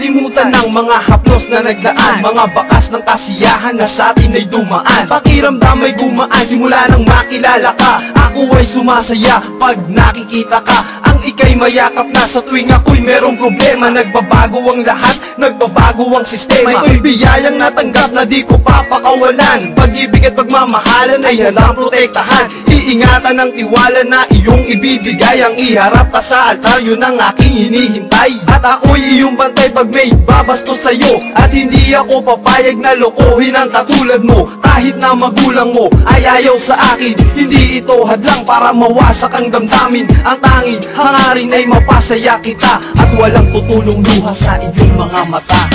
Nakalimutan ng mga haplos na nagdaan, mga bakas ng kasiyahan na sa atin ay dumaan. Pakiramdam ay gumaan simula nang makilala ka. Ako ay sumasaya pag nakikita ka. Ang ika'y mayakap na sa tuwing ako'y merong problema. Nagbabago ang lahat, nagbabago ang sistema. Ito'y biyayang natanggap na di ko papakawalan. Pag-ibig at pagmamahalan ay handang protektahan. Iingatan ng tiwala na iyong ibibigay. Ang iharap ka sa altar, yun ang aking hinihintay. At ako'y iyong bantay pag may babastos sa'yo. At hindi ako papayag na lokohin ang katulad mo. Kahit na magulang mo ay ayaw sa akin, hindi ito hadlang para mawasak ang damdamin. Ang tanging hangarin ay mapasaya kita at walang tutulong luha sa iyong mga mata.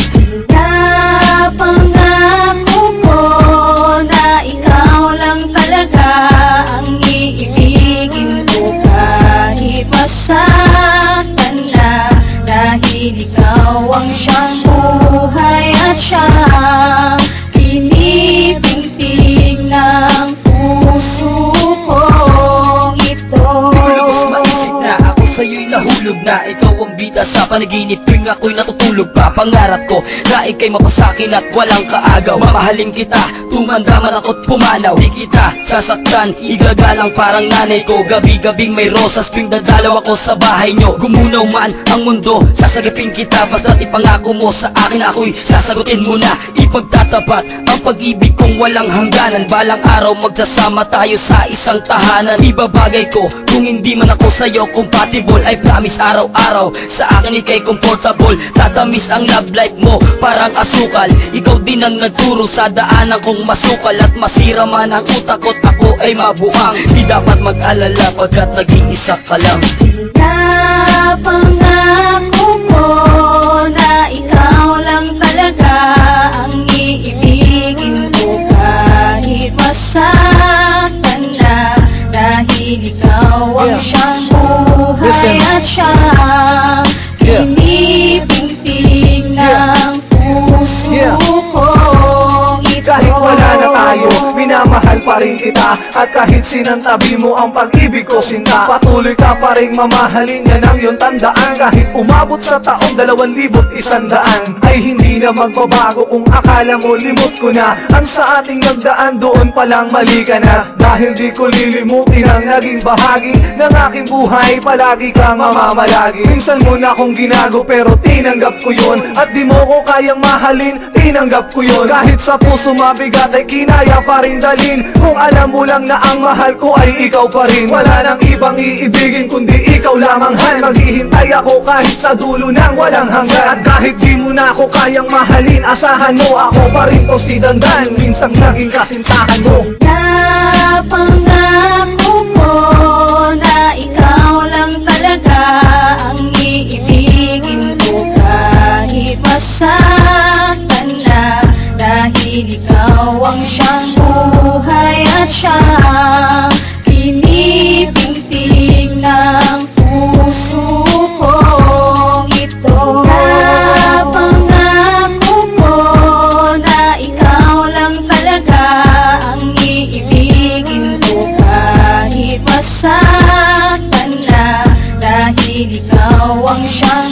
Napangako ko na ikaw lang talaga ang iibigin ko kahit masaktan na. Dahil ikaw ang siyang buhay at siyang pinipintig ng puso kong ito. Lubos maisip na ako sa'yo'y nahulog na. Ikaw ang bida sa panaginip tuwing ako'y natutulog pa. Pangarap ko na ika'y mapasakin at walang kaagaw. Mamahalin kita, tumanda man ako't pumanaw. Di kita sasaktan, igagalang parang nanay ko. Gabi-gabing may rosas tuwing dadalaw ako sa bahay nyo. Gumunaw man ang mundo, sasagipin kita. Basta't ipangako mo sa akin, ako'y sasagutin mo na. Ipagtatapat ang pag-ibig kong walang hangganan. Balang araw magsasama tayo sa isang tahanan. Ibabagay ko kung hindi man ako sa'yo compatible. I promise araw-araw sa akin ika'y comfortable. Tatamis ang love life mo parang asukal. Ikaw din ang nagturo sa daanan kong masukal. At masira man ang utak ko't ako ay mabuhang. Di dapat mag-alala pagkat nag-iisa ka lang. Napangako ko na ikaw lang talaga ang iibigin ko kahit masaktan na. Dahil ikaw ang siyang buhay at siyang pinipintig ng puso kong ito. Kahit wala na tayo, minamahal pa rin kita. At kahit sinantabi mo ang pag-ibig ko sinta, patuloy ka pa rin mamahalin, yan ang iyong tandaan. Kahit umabot sa taong 2,100 ay hindi na magbabago. Kung akala mo limot ko na ang sa ating nagdaan, doon palang mali ka na. Dahil di ko lilimutin ang naging bahagi ng aking buhay, palagi kang mamamalagi. Minsan mo na akong ginago pero tinanggap ko yun. At di mo ko kayang mahalin, tinanggap ko yun. Kahit sa puso mabigat ay kinaya pa rin dalhin. Kung alam mo lang na ang mahal ko ay ikaw pa rin. Wala nang ibang iibigin kundi ikaw lamang, Han. Maghihintay ako kahit sa dulo ng walang hanggan. At kahit di mo na ako kayang mahalin, asahan mo ako pa rin to si Dandan. Minsang naging kasintahan mo. Napangako ko na ikaw lang talaga ang iibigin ko kahit masaktan na. Dahil ikaw ang siyang buhay at siyang pinipintig ng puso kong ito. Napangako ko na ikaw lang talaga ang iibigin ko kahit masaktan na. Dahil ikaw ang siyang